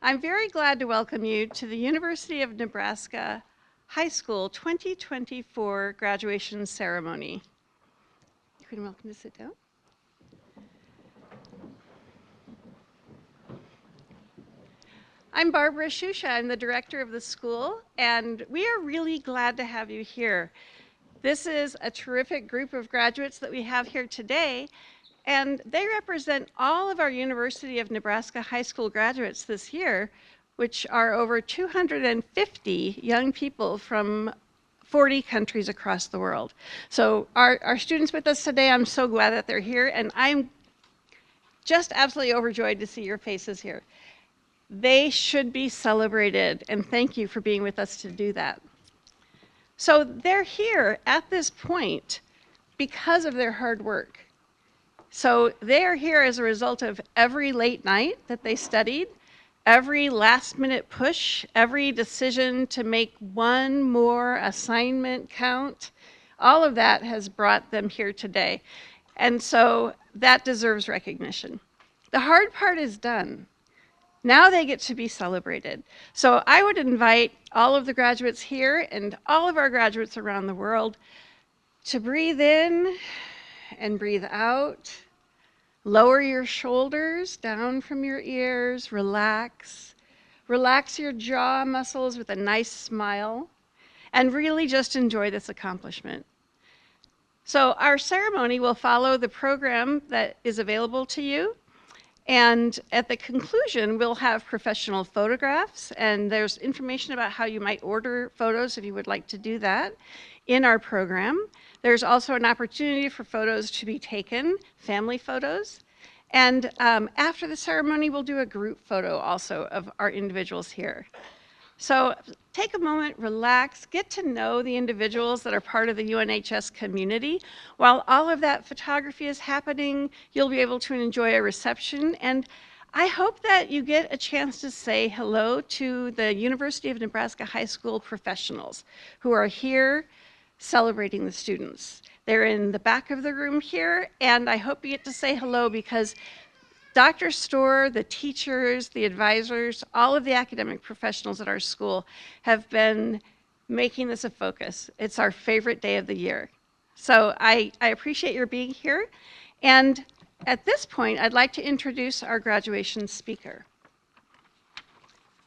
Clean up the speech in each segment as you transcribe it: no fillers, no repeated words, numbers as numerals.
I'm very glad to welcome you to the University of Nebraska High School 2024 graduation ceremony. You're welcome to sit down. I'm Barbara Shusha. I'm the director of the school, and we are really glad to have you here. This is a terrific group of graduates that we have here today, and they represent all of our University of Nebraska High School graduates this year, which are over 250 young people from 40 countries across the world. So our students with us today, I'm so glad that they're here, and I'm just absolutely overjoyed to see your faces here. They should be celebrated, and thank you for being with us to do that. So they're here at this point because of their hard work. So they are here as a result of every late night that they studied, every last minute push, every decision to make one more assignment count. All of that has brought them here today. And so that deserves recognition. The hard part is done. Now they get to be celebrated. So I would invite all of the graduates here and all of our graduates around the world to breathe in and breathe out. Lower your shoulders down from your ears, relax. Relax your jaw muscles with a nice smile, and really just enjoy this accomplishment. So our ceremony will follow the program that is available to you. And at the conclusion, we'll have professional photographs, and there's information about how you might order photos if you would like to do that in our program. There's also an opportunity for photos to be taken, family photos. And after the ceremony, we'll do a group photo also of our individuals here. So take a moment, relax, get to know the individuals that are part of the UNHS community. While all of that photography is happening, you'll be able to enjoy a reception. And I hope that you get a chance to say hello to the University of Nebraska High School professionals who are here celebrating the students. They're in the back of the room here, and I hope you get to say hello because Dr. Storr, the teachers, the advisors, all of the academic professionals at our school have been making this a focus. It's our favorite day of the year. So I appreciate your being here. And at this point, I'd like to introduce our graduation speaker.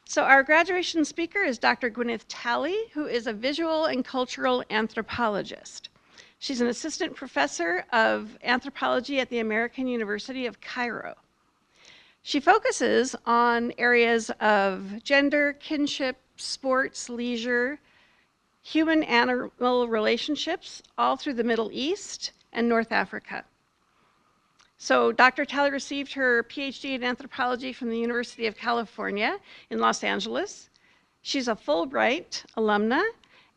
So our graduation speaker is Dr. Gwyneth Talley, who is a visual and cultural anthropologist. She's an assistant professor of anthropology at the American University of Cairo. She focuses on areas of gender, kinship, sports, leisure, human-animal relationships, all through the Middle East and North Africa. So Dr. Talley received her PhD in anthropology from the University of California in Los Angeles. She's a Fulbright alumna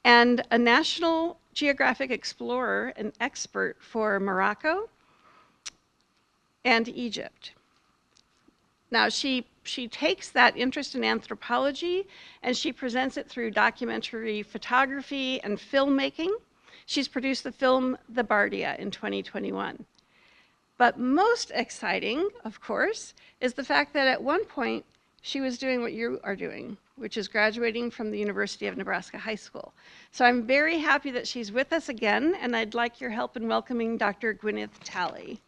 and a National Geographic explorer and expert for Morocco and Egypt. Now, she takes that interest in anthropology and she presents it through documentary photography and filmmaking. She's produced the film The Bardia in 2021. But most exciting, of course, is the fact that at one point she was doing what you are doing, which is graduating from the University of Nebraska High School. So I'm very happy that she's with us again, and I'd like your help in welcoming Dr. Gwyneth Talley.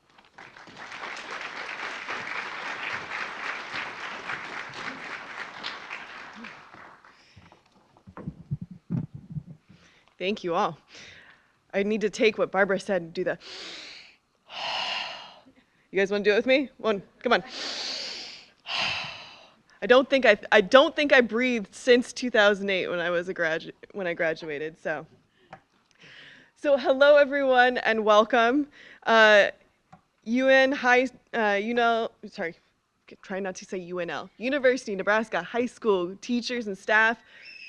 Thank you all. I need to take what Barbara said and do the. You guys want to do it with me? Come on. I don't think I breathed since 2008 when I graduated. So hello everyone and welcome. Try not to say UNL. University of Nebraska High School teachers and staff,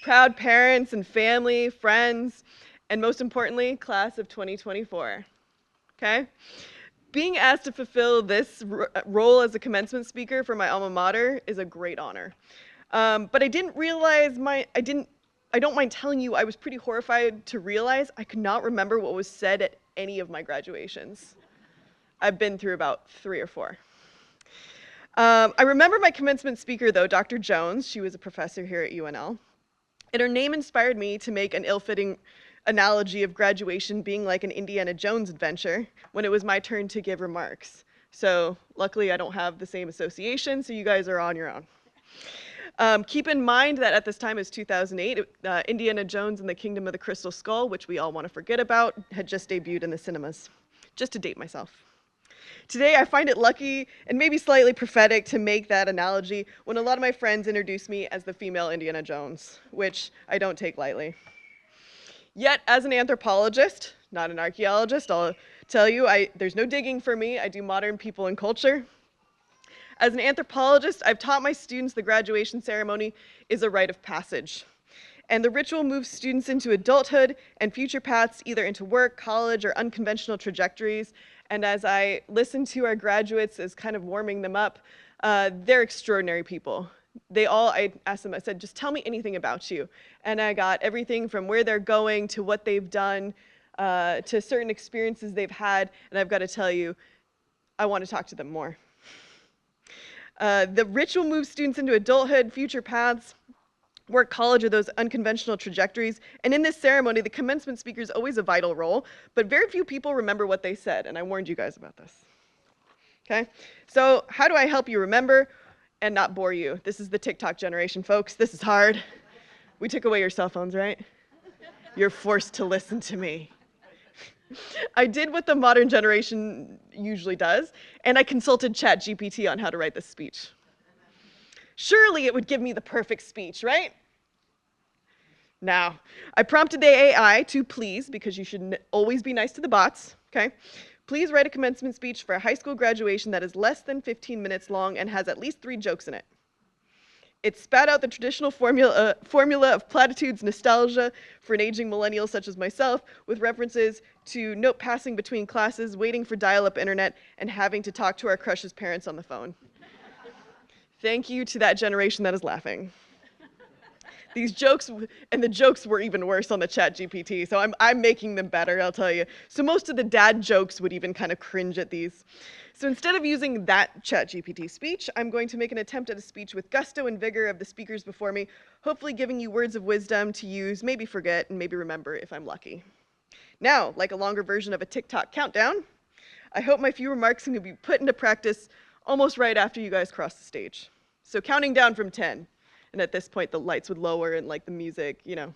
proud parents and family, friends, and most importantly, class of 2024. Okay? Being asked to fulfill this role as a commencement speaker for my alma mater is a great honor. But I didn't realize I don't mind telling you, I was pretty horrified to realize I could not remember what was said at any of my graduations. I've been through about 3 or 4. I remember my commencement speaker, though, Dr. Jones. She was a professor here at UNL. And her name inspired me to make an ill-fitting analogy of graduation being like an Indiana Jones adventure when it was my turn to give remarks. So luckily I don't have the same association, so you guys are on your own. Keep in mind that at this time is 2008, Indiana Jones and the Kingdom of the Crystal Skull, which we all want to forget about, had just debuted in the cinemas. Just to date myself. Today, I find it lucky and maybe slightly prophetic to make that analogy when a lot of my friends introduce me as the female Indiana Jones, which I don't take lightly. Yet, as an anthropologist, not an archaeologist, I'll tell you, there's no digging for me. I do modern people and culture. As an anthropologist, I've taught my students the graduation ceremony is a rite of passage. And the ritual moves students into adulthood and future paths either into work, college, or unconventional trajectories. And as I listen to our graduates as kind of warming them up, they're extraordinary people. I asked them, I said, just tell me anything about you. And I got everything from where they're going to what they've done to certain experiences they've had. And I've got to tell you, I want to talk to them more. The ritual moves students into adulthood, future paths, work, college, or those unconventional trajectories. And in this ceremony, the commencement speaker is always a vital role, but very few people remember what they said, and I warned you guys about this. Okay? So how do I help you remember and not bore you? This is the TikTok generation, folks. This is hard. We took away your cell phones, right? You're forced to listen to me. I did what the modern generation usually does, and I consulted ChatGPT on how to write this speech. Surely it would give me the perfect speech, right? Now, I prompted the AI to please, because you should always be nice to the bots, okay? Please write a commencement speech for a high school graduation that is less than 15 minutes long and has at least 3 jokes in it. It spat out the traditional formula of platitudes nostalgia for an aging millennial such as myself, with references to note passing between classes, waiting for dial-up internet, and having to talk to our crush's parents on the phone. Thank you to that generation that is laughing. These jokes, and the jokes were even worse on the ChatGPT, so I'm making them better, I'll tell you. So most of the dad jokes would even kind of cringe at these. So instead of using that ChatGPT speech, I'm going to make an attempt at a speech with gusto and vigor of the speakers before me, hopefully giving you words of wisdom to use, maybe forget, and maybe remember if I'm lucky. Now, like a longer version of a TikTok countdown, I hope my few remarks can be put into practice almost right after you guys cross the stage. So counting down from 10. And at this point, the lights would lower and like the music, you know.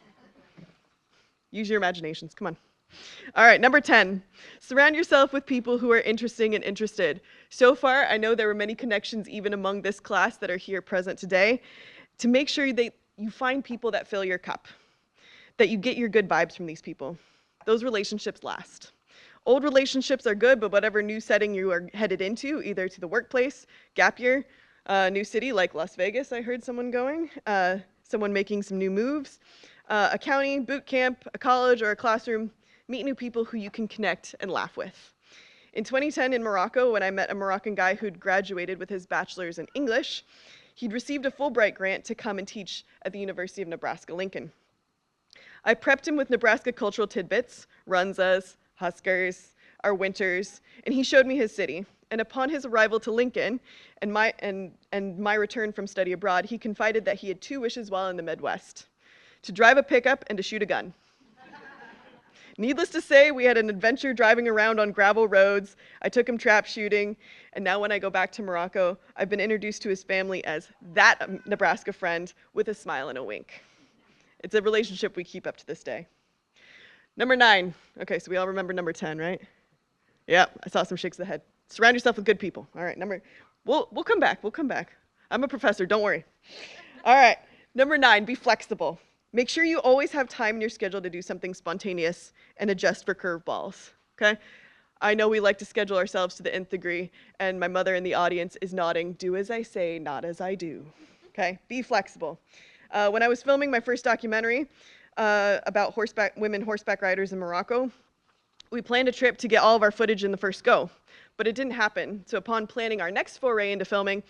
Use your imaginations, come on. All right, number 10, surround yourself with people who are interesting and interested. So far, I know there were many connections even among this class that are here present today. To make sure that you find people that fill your cup, that you get your good vibes from these people. Those relationships last. Old relationships are good, but whatever new setting you are headed into, either to the workplace, gap year, new city like Las Vegas, I heard someone going, someone making some new moves, a county, boot camp, a college, or a classroom, meet new people who you can connect and laugh with. In 2010 in Morocco, when I met a Moroccan guy who'd graduated with his bachelor's in English, he'd received a Fulbright grant to come and teach at the University of Nebraska-Lincoln. I prepped him with Nebraska cultural tidbits, runzas, Huskers, our winters, and he showed me his city. And upon his arrival to Lincoln and my return from study abroad, he confided that he had 2 wishes while in the Midwest: to drive a pickup and to shoot a gun. Needless to say, we had an adventure driving around on gravel roads. I took him trap shooting, and now when I go back to Morocco, I've been introduced to his family as that Nebraska friend with a smile and a wink. It's a relationship we keep up to this day. Number 9. Okay, so we all remember number 10, right? Yeah, I saw some shakes of the head. Surround yourself with good people. All right, we'll come back, we'll come back. I'm a professor, don't worry. All right, number 9, be flexible. Make sure you always have time in your schedule to do something spontaneous and adjust for curveballs, okay? I know we like to schedule ourselves to the nth degree, and my mother in the audience is nodding, do as I say, not as I do, okay? Be flexible. When I was filming my first documentary about women horseback riders in Morocco, we planned a trip to get all of our footage in the first go, but it didn't happen. So upon planning our next foray into filming,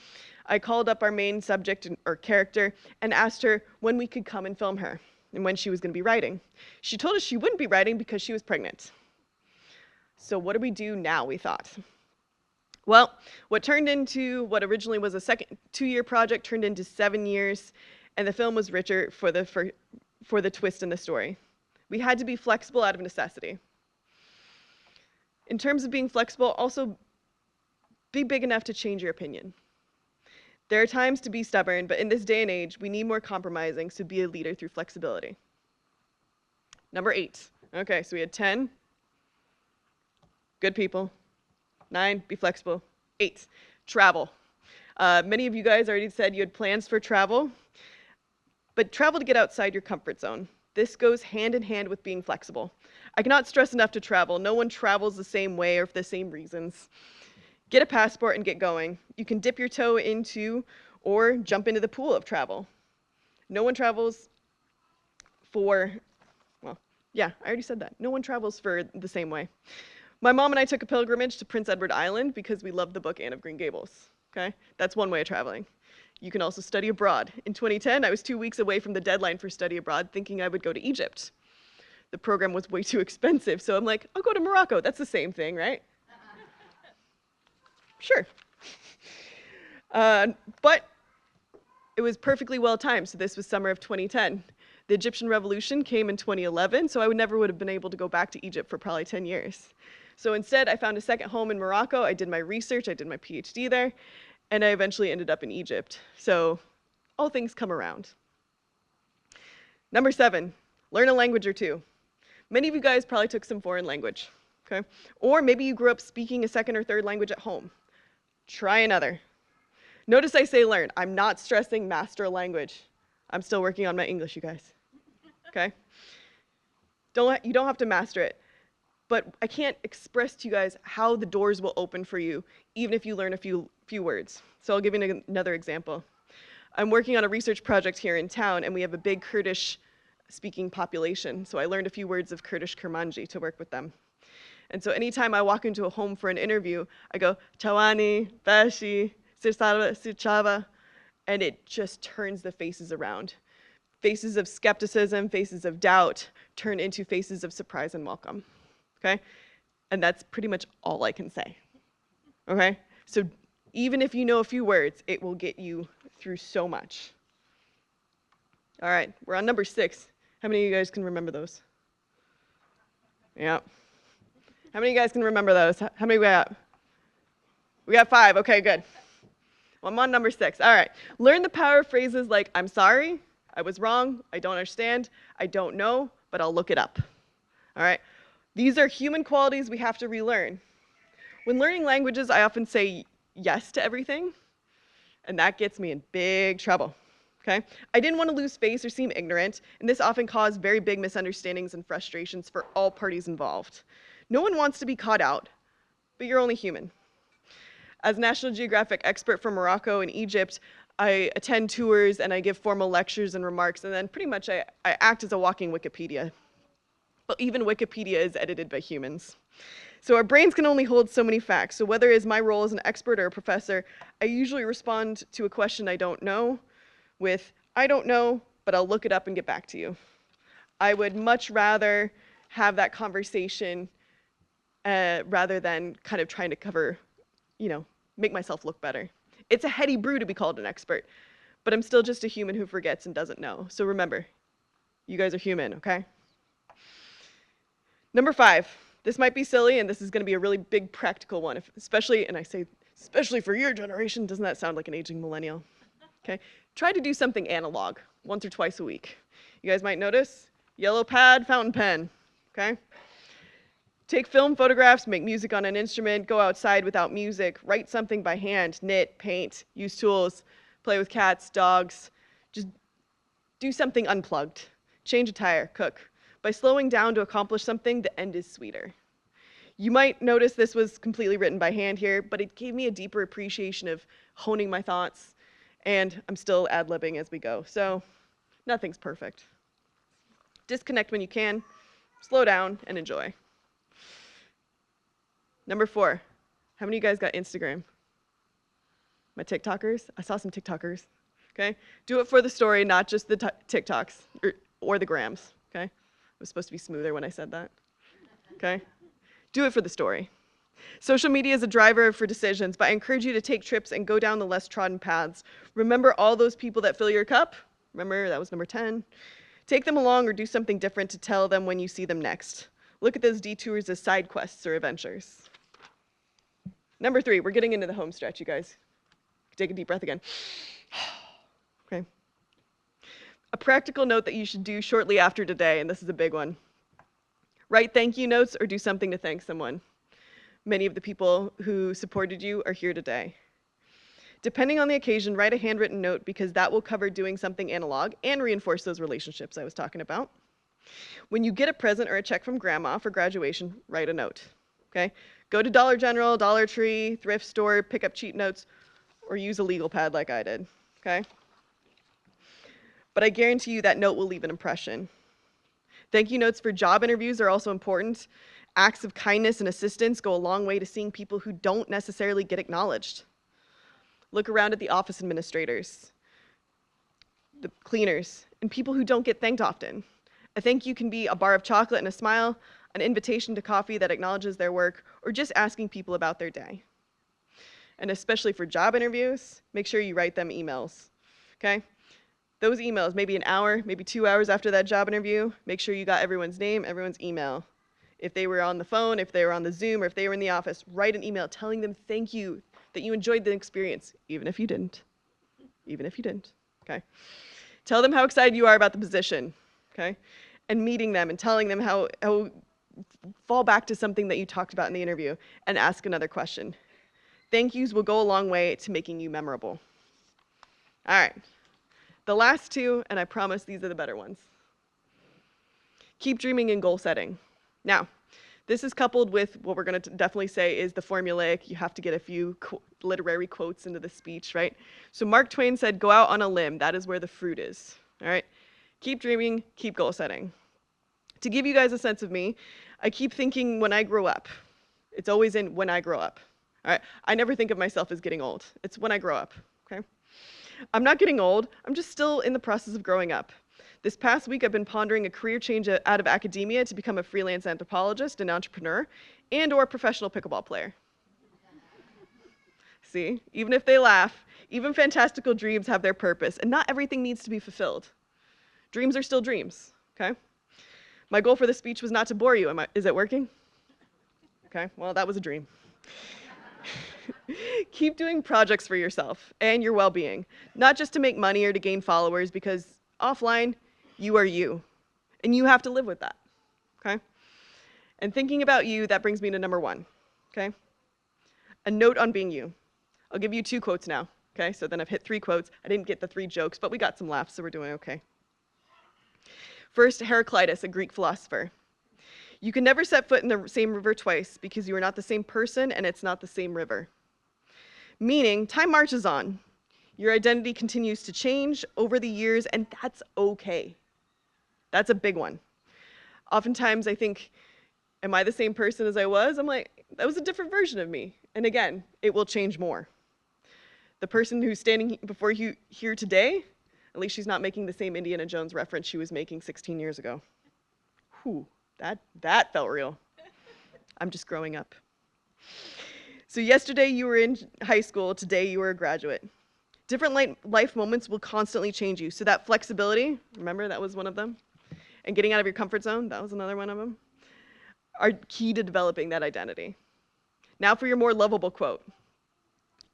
I called up our main subject or character and asked her when we could come and film her and when she was going to be riding. She told us she wouldn't be riding because she was pregnant. So what do we do now, we thought? Well, what turned into what originally was a second 2-year project turned into 7 years, and the film was richer for the twist in the story. We had to be flexible out of necessity. In terms of being flexible, also be big enough to change your opinion. There are times to be stubborn, but in this day and age, we need more compromising, so be a leader through flexibility. Number 8. Okay, so we had 10, good people. 9, be flexible. 8, travel. Many of you guys already said you had plans for travel, but travel to get outside your comfort zone. This goes hand in hand with being flexible. I cannot stress enough to travel. No one travels the same way or for the same reasons. Get a passport and get going. You can dip your toe into or jump into the pool of travel. No one travels for, well, yeah, I already said that. No one travels for the same way. My mom and I took a pilgrimage to Prince Edward Island because we loved the book Anne of Green Gables. Okay? That's one way of traveling. You can also study abroad. In 2010, I was 2 weeks away from the deadline for study abroad, thinking I would go to Egypt. The program was way too expensive, so I'm like, I'll go to Morocco. That's the same thing, right? Sure. But it was perfectly well timed, so this was summer of 2010. The Egyptian Revolution came in 2011, so I never would have been able to go back to Egypt for probably 10 years. So instead, I found a second home in Morocco. I did my research, I did my PhD there, and I eventually ended up in Egypt. So all things come around. Number 7, learn a language or two. Many of you guys probably took some foreign language, okay? Or maybe you grew up speaking a second or third language at home. Try another. Notice I say learn. I'm not stressing master a language. I'm still working on my English, you guys, okay? You don't have to master it. But I can't express to you guys how the doors will open for you, even if you learn a few words. So I'll give you another example. I'm working on a research project here in town, and we have a big Kurdish-speaking population. So I learned a few words of Kurdish Kurmanji to work with them. And so anytime I walk into a home for an interview, I go, Chawani, Bashi, Sirsala, Sirchava, and it just turns the faces around. Faces of skepticism, faces of doubt, turn into faces of surprise and welcome. Okay? And that's pretty much all I can say. Okay? So even if you know a few words, it will get you through so much. All right, we're on number 6. How many of you guys can remember those? Yeah. How many of you guys can remember those? How many we got? We got 5. Okay, good. Well, I'm on number 6. All right. Learn the power of phrases like, I'm sorry, I was wrong, I don't understand, I don't know, but I'll look it up. All right? These are human qualities we have to relearn. When learning languages, I often say yes to everything, and that gets me in big trouble. Okay? I didn't want to lose face or seem ignorant, and this often caused very big misunderstandings and frustrations for all parties involved. No one wants to be caught out, but you're only human. As National Geographic expert from Morocco and Egypt, I attend tours and I give formal lectures and remarks, and then pretty much I act as a walking Wikipedia. But even Wikipedia is edited by humans. So our brains can only hold so many facts. So whether it's my role as an expert or a professor, I usually respond to a question I don't know with, I don't know, but I'll look it up and get back to you. I would much rather have that conversation rather than kind of trying to cover, make myself look better. It's a heady brew to be called an expert, but I'm still just a human who forgets and doesn't know. So remember, you guys are human, okay? Number 5, this might be silly, and this is going to be a really big practical one, especially, and I say especially for your generation, doesn't that sound like an aging millennial? Okay, try to do something analog, once or twice a week. You guys might notice, yellow pad, fountain pen, okay? Take film photographs, make music on an instrument, go outside without music, write something by hand, knit, paint, use tools, play with cats, dogs, just do something unplugged. Change a tire, cook. By slowing down to accomplish something, the end is sweeter. You might notice this was completely written by hand here, but it gave me a deeper appreciation of honing my thoughts, and I'm still ad-libbing as we go, so nothing's perfect. Disconnect when you can, slow down, and enjoy. Number 4, how many of you guys got Instagram? My TikTokers? I saw some TikTokers, okay? Do it for the story, not just the TikToks or the grams, okay? It was supposed to be smoother when I said that, okay? Do it for the story. Social media is a driver for decisions, but I encourage you to take trips and go down the less trodden paths. Remember all those people that fill your cup? Remember, that was number 10. Take them along or do something different to tell them when you see them next. Look at those detours as side quests or adventures. Number 3, we're getting into the home stretch, you guys. Take a deep breath again. Okay. A practical note that you should do shortly after today, and this is a big one. Write thank you notes or do something to thank someone. Many of the people who supported you are here today. Depending on the occasion, write a handwritten note because that will cover doing something analog and reinforce those relationships I was talking about. When you get a present or a check from grandma for graduation, write a note, okay? Go to Dollar General, Dollar Tree, thrift store, pick up cheap notes, or use a legal pad like I did, okay? But I guarantee you that note will leave an impression. Thank you notes for job interviews are also important. Acts of kindness and assistance go a long way to seeing people who don't necessarily get acknowledged. Look around at the office administrators, the cleaners, and people who don't get thanked often. A thank you can be a bar of chocolate and a smile, an invitation to coffee that acknowledges their work, or just asking people about their day. And especially for job interviews, make sure you write them emails, okay? Those emails, maybe an hour, maybe 2 hours after that job interview, make sure you got everyone's name, everyone's email. If they were on the phone, if they were on the Zoom, or if they were in the office, write an email telling them thank you, that you enjoyed the experience, even if you didn't. Even if you didn't, okay? Tell them how excited you are about the position, okay? And meeting them and telling them how fall back to something that you talked about in the interview and ask another question. Thank yous will go a long way to making you memorable. All right, the last 2, and I promise these are the better ones. Keep dreaming and goal setting. Now, this is coupled with what we're going to definitely say is the formulaic. You have to get a few literary quotes into the speech, right? So Mark Twain said, go out on a limb. That is where the fruit is, all right? Keep dreaming, keep goal setting. To give you guys a sense of me, I keep thinking when I grow up. It's always in when I grow up, all right? I never think of myself as getting old. It's when I grow up, okay? I'm not getting old. I'm just still in the process of growing up. This past week, I've been pondering a career change out of academia to become a freelance anthropologist, an entrepreneur, and/or professional pickleball player. See, even if they laugh, even fantastical dreams have their purpose, and not everything needs to be fulfilled. Dreams are still dreams, okay? My goal for this speech was not to bore you. Is it working? Okay, well, that was a dream. Keep doing projects for yourself and your well-being, not just to make money or to gain followers, because offline, you are you, and you have to live with that, okay? And thinking about you, that brings me to number 1, okay? A note on being you. I'll give you 2 quotes now, okay? So then I've hit 3 quotes. I didn't get the 3 jokes, but we got some laughs, so we're doing okay. First, Heraclitus, a Greek philosopher. You can never set foot in the same river twice because you are not the same person and it's not the same river. Meaning, time marches on. Your identity continues to change over the years, and that's okay. That's a big one. Oftentimes I think, am I the same person as I was? I'm like, that was a different version of me. And again, it will change more. The person who's standing before you here today, at least she's not making the same Indiana Jones reference she was making 16 years ago. Whew, that felt real. I'm just growing up. So yesterday you were in high school, today you are a graduate. Different life moments will constantly change you. So that flexibility, remember that was one of them? And getting out of your comfort zone, that was another one of them, are key to developing that identity. Now for your more lovable quote.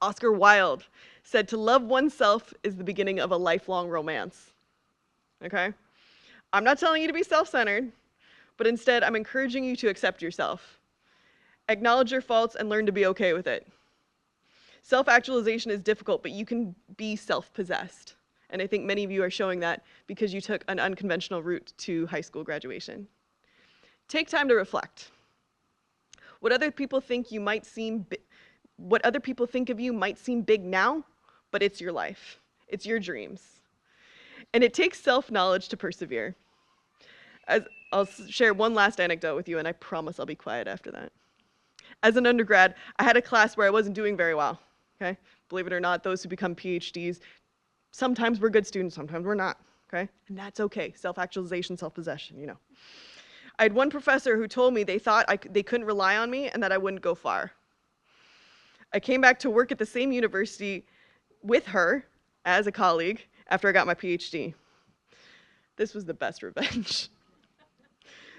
Oscar Wilde said, to love oneself is the beginning of a lifelong romance. Okay? I'm not telling you to be self-centered, but instead I'm encouraging you to accept yourself. Acknowledge your faults and learn to be okay with it. Self-actualization is difficult, but you can be self-possessed. And I think many of you are showing that because you took an unconventional route to high school graduation. Take time to reflect. What other people think of you might seem big now, but it's your life. It's your dreams. And it takes self-knowledge to persevere. I'll share one last anecdote with you, and I promise I'll be quiet after that. As an undergrad, I had a class where I wasn't doing very well, okay? Believe it or not, those who become PhDs, sometimes we're good students, sometimes we're not, okay? And that's okay, self-actualization, self-possession, you know. I had one professor who told me they thought they couldn't rely on me and that I wouldn't go far. I came back to work at the same university with her as a colleague after I got my PhD. This was the best revenge.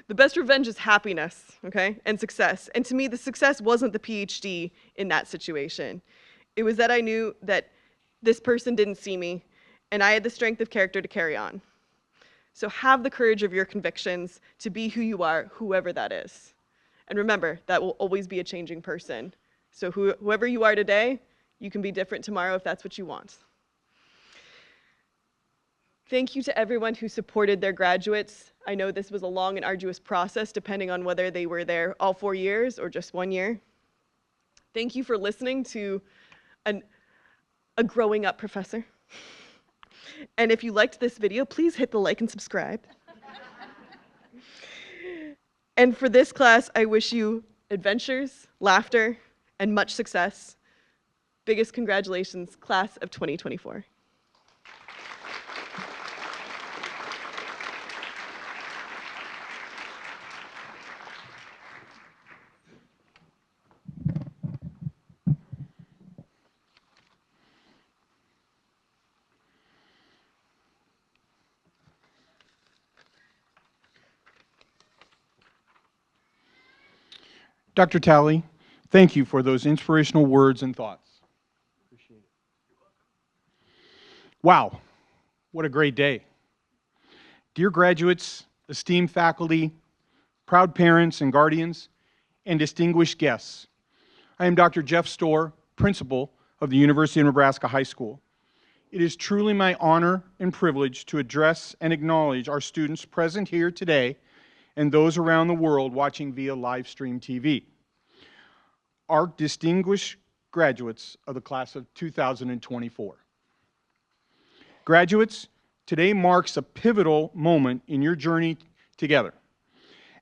The best revenge is happiness, okay, and success. And to me, the success wasn't the PhD in that situation. It was that I knew that this person didn't see me, and I had the strength of character to carry on. So have the courage of your convictions to be who you are, whoever that is. And remember, that will always be a changing person. So whoever you are today, you can be different tomorrow if that's what you want. Thank you to everyone who supported their graduates. I know this was a long and arduous process depending on whether they were there all 4 years or just 1 year. Thank you for listening to a growing up professor. And if you liked this video, please hit the like and subscribe. And for this class, I wish you adventures, laughter, and much success. Biggest congratulations, class of 2024. Dr. Talley, thank you for those inspirational words and thoughts. Appreciate it. Wow, what a great day. Dear graduates, esteemed faculty, proud parents and guardians, and distinguished guests, I am Dr. Jeff Storr, principal of the University of Nebraska High School. It is truly my honor and privilege to address and acknowledge our students present here today and those around the world watching via live stream TV. Our distinguished graduates of the class of 2024. Graduates, today marks a pivotal moment in your journey together.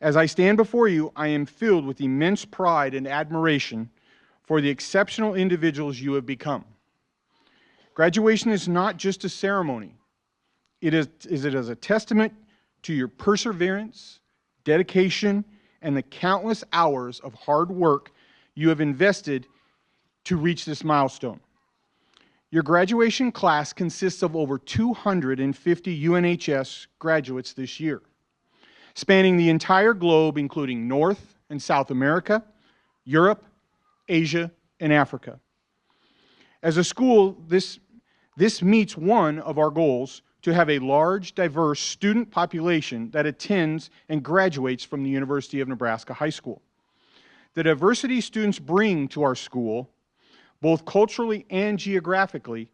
As I stand before you, I am filled with immense pride and admiration for the exceptional individuals you have become. Graduation is not just a ceremony. It is a testament to your perseverance, dedication, and the countless hours of hard work you have invested to reach this milestone. Your graduation class consists of over 250 UNHS graduates this year, spanning the entire globe, including North and South America, Europe, Asia, and Africa. As a school, this meets one of our goals to have a large, diverse student population that attends and graduates from the University of Nebraska High School. The diversity students bring to our school, both culturally and geographically,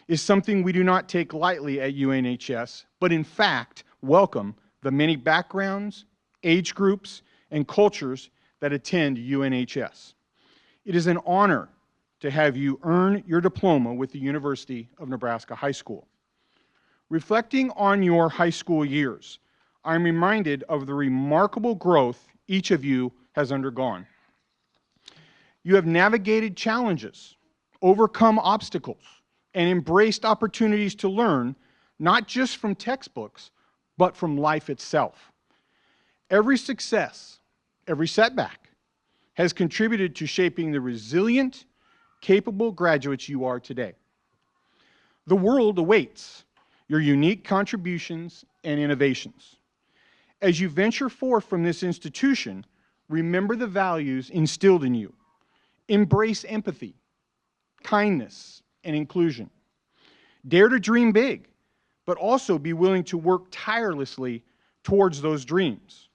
is something we do not take lightly at UNHS, but in fact welcome the many backgrounds, age groups, and cultures that attend UNHS. It is an honor to have you earn your diploma with the University of Nebraska High School. Reflecting on your high school years, I'm reminded of the remarkable growth each of you has undergone. You have navigated challenges, overcome obstacles, and embraced opportunities to learn, not just from textbooks, but from life itself. Every success, every setback, has contributed to shaping the resilient, capable graduates you are today. The world awaits your unique contributions and innovations. As you venture forth from this institution, remember the values instilled in you. Embrace empathy, kindness, and inclusion. Dare to dream big, but also be willing to work tirelessly towards those dreams.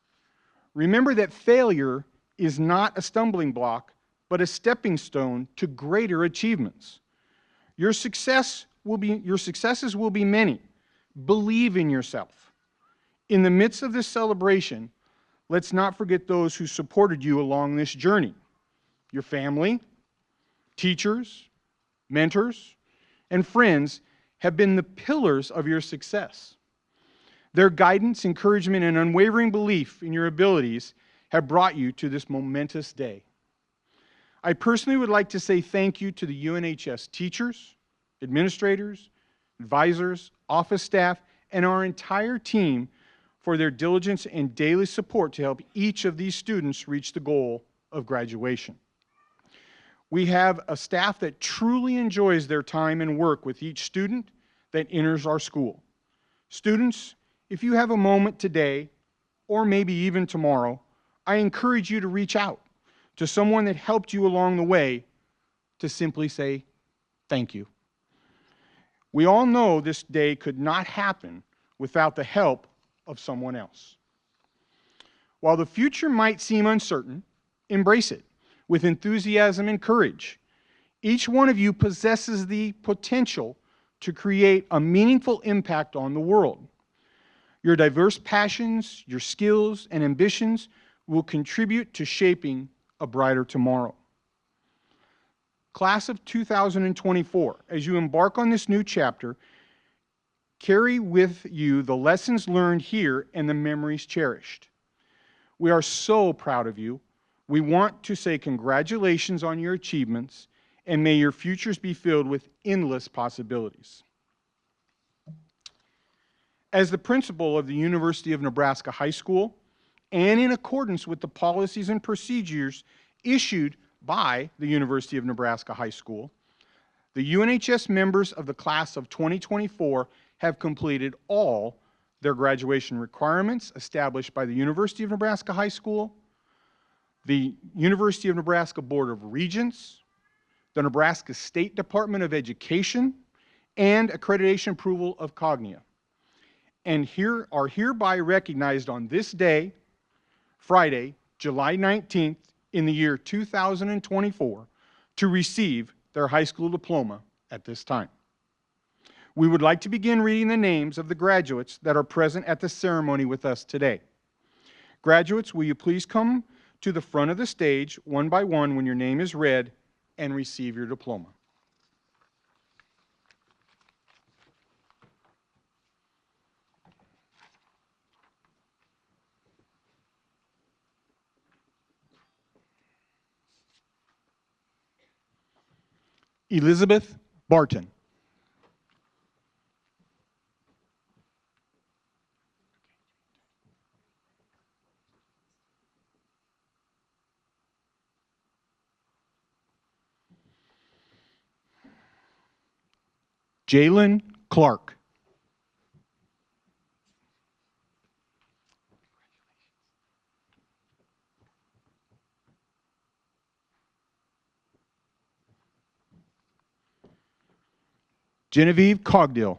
Remember that failure is not a stumbling block, but a stepping stone to greater achievements. Your successes will be many. Believe in yourself. In the midst of this celebration, let's not forget those who supported you along this journey. Your family, teachers, mentors, and friends have been the pillars of your success. Their guidance, encouragement, and unwavering belief in your abilities have brought you to this momentous day. I personally would like to say thank you to the UNHS teachers, administrators, advisors, office staff, and our entire team for their diligence and daily support to help each of these students reach the goal of graduation. We have a staff that truly enjoys their time and work with each student that enters our school. Students, if you have a moment today, or maybe even tomorrow, I encourage you to reach out to someone that helped you along the way to simply say thank you. We all know this day could not happen without the help of someone else. While the future might seem uncertain, embrace it with enthusiasm and courage. Each one of you possesses the potential to create a meaningful impact on the world. Your diverse passions, your skills, and ambitions will contribute to shaping a brighter tomorrow. Class of 2024, as you embark on this new chapter, carry with you the lessons learned here and the memories cherished. We are so proud of you. We want to say congratulations on your achievements, and may your futures be filled with endless possibilities. As the principal of the University of Nebraska High School, and in accordance with the policies and procedures issued by the University of Nebraska High School, the UNHS members of the class of 2024 have completed all their graduation requirements established by the University of Nebraska High School, the University of Nebraska Board of Regents, the Nebraska State Department of Education, and accreditation approval of Cognia, and are hereby recognized on this day, Friday, July 19th, in the year 2024, to receive their high school diploma at this time. We would like to begin reading the names of the graduates that are present at the ceremony with us today. Graduates, will you please come to the front of the stage one by one when your name is read and receive your diploma. Elizabeth Barton. Jalen Clark. Genevieve Cogdill.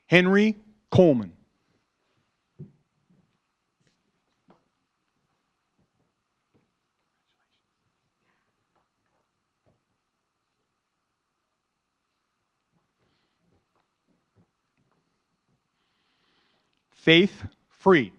Henry Coleman. Faith Free.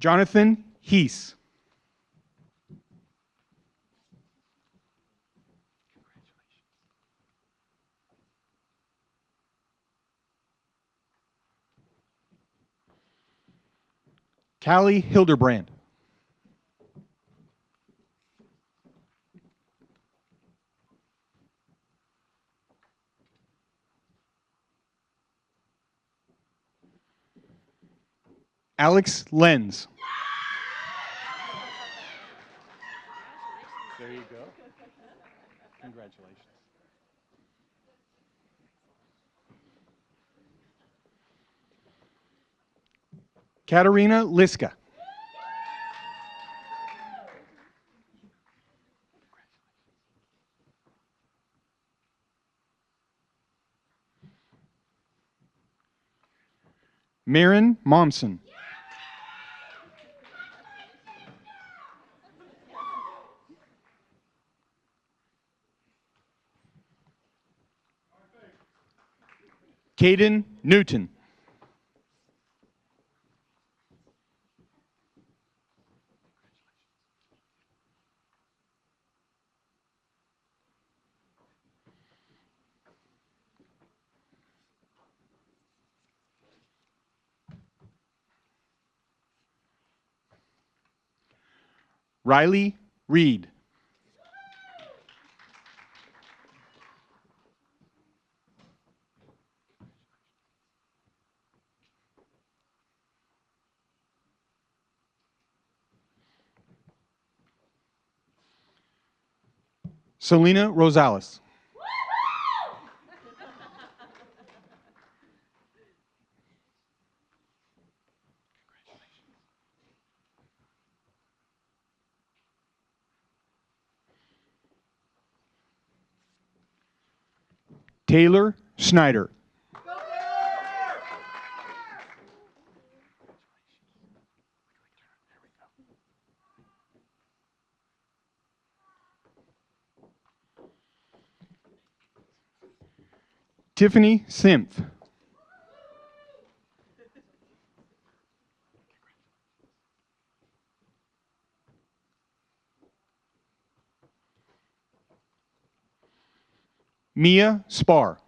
Jonathan Heese. Callie Hildebrand. Alex Lenz. There you go. Congratulations. Katarina Liska. Marin Momsen. Caden Newton. Riley Reed. Selena Rosales. Taylor Snyder. Tiffany Simpth. Mia Spar.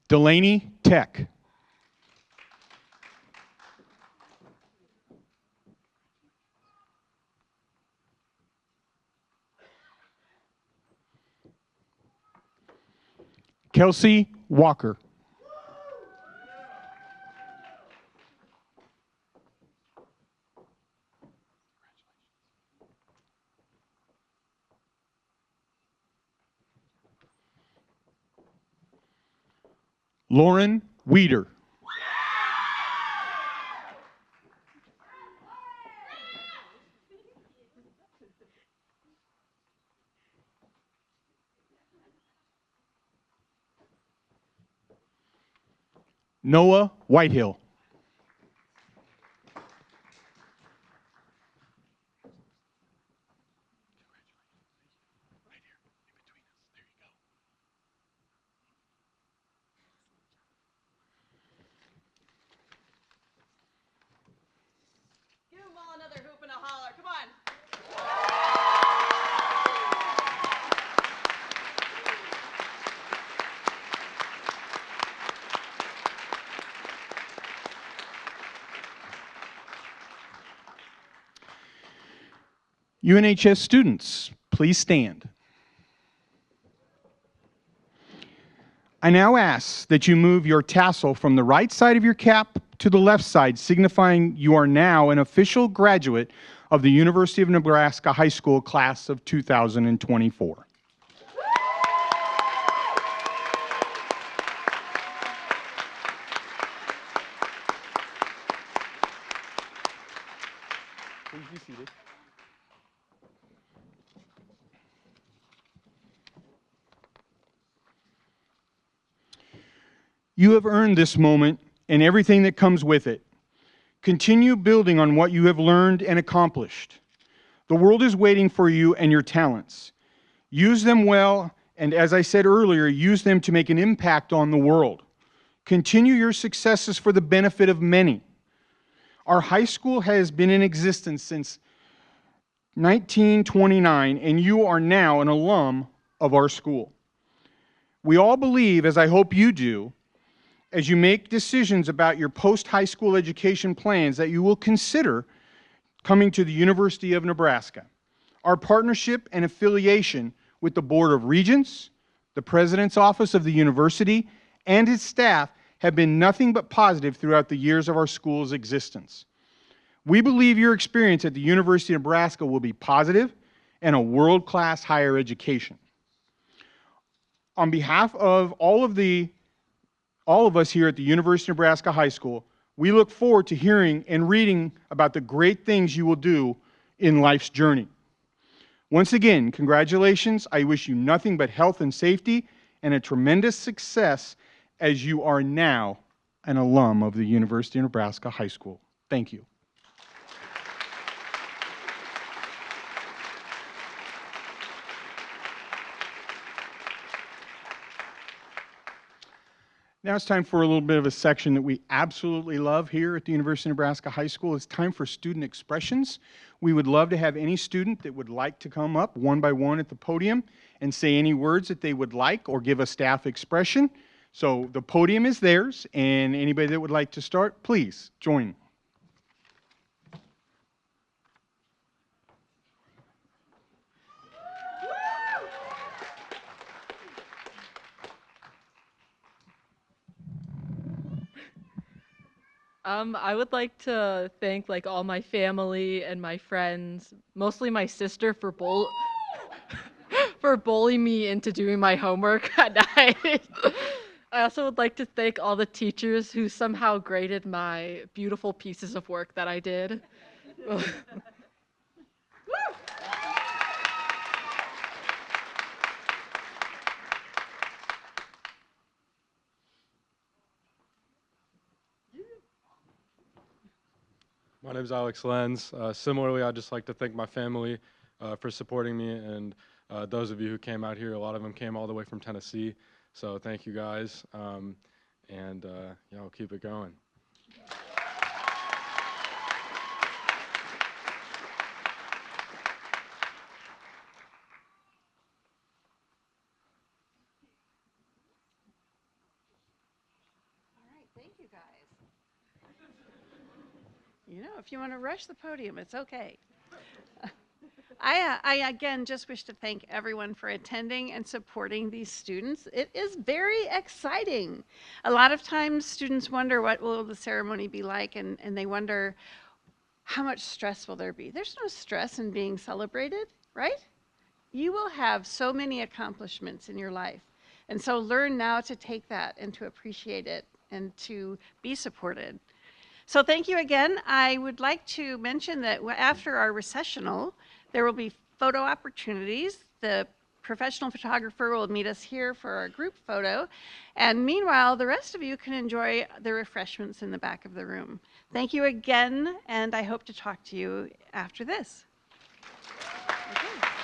Delaney Tech. Kelsey Walker. Lauren Weeder. Noah Whitehill. Give them all another hoop and a holler. Come on. UNHS students, please stand. I now ask that you move your tassel from the right side of your cap to the left side, signifying you are now an official graduate of the University of Nebraska High School class of 2024. Please be seated. You have earned this moment and everything that comes with it. Continue building on what you have learned and accomplished. The world is waiting for you and your talents. Use them well, and as I said earlier, use them to make an impact on the world. Continue your successes for the benefit of many. Our high school has been in existence since 1929, and you are now an alum of our school. We all believe, as I hope you do, as you make decisions about your post-high school education plans, that you will consider coming to the University of Nebraska. Our partnership and affiliation with the Board of Regents, the President's Office of the University, and its staff have been nothing but positive throughout the years of our school's existence. We believe your experience at the University of Nebraska will be positive and a world-class higher education. On behalf of all of us here at the University of Nebraska High School, we look forward to hearing and reading about the great things you will do in life's journey. Once again, congratulations. I wish you nothing but health and safety and a tremendous success as you are now an alum of the University of Nebraska High School. Thank you. Now it's time for a little bit of a section that we absolutely love here at the University of Nebraska High School. It's time for student expressions. We would love to have any student that would like to come up one by one at the podium and say any words that they would like or give a staff expression. So the podium is theirs, and anybody that would like to start, please join. I would like to thank like all my family and my friends, mostly my sister for for bullying me into doing my homework at night. I also would like to thank all the teachers who somehow graded my beautiful pieces of work that I did. My name is Alex Lenz. Similarly, I'd just like to thank my family for supporting me, and those of you who came out here. A lot of them came all the way from Tennessee, so thank you guys, and yeah, we'll keep it going. All right, thank you guys. You know, if you want to rush the podium, it's okay. I again just wish to thank everyone for attending and supporting these students. It is very exciting. A lot of times students wonder what will the ceremony be like, and they wonder how much stress will there be. There's no stress in being celebrated, right? You will have so many accomplishments in your life. And so learn now to take that and to appreciate it and to be supported. So thank you again. I would like to mention that after our recessional, there will be photo opportunities. The professional photographer will meet us here for our group photo. And meanwhile, the rest of you can enjoy the refreshments in the back of the room. Thank you again, and I hope to talk to you after this. Okay.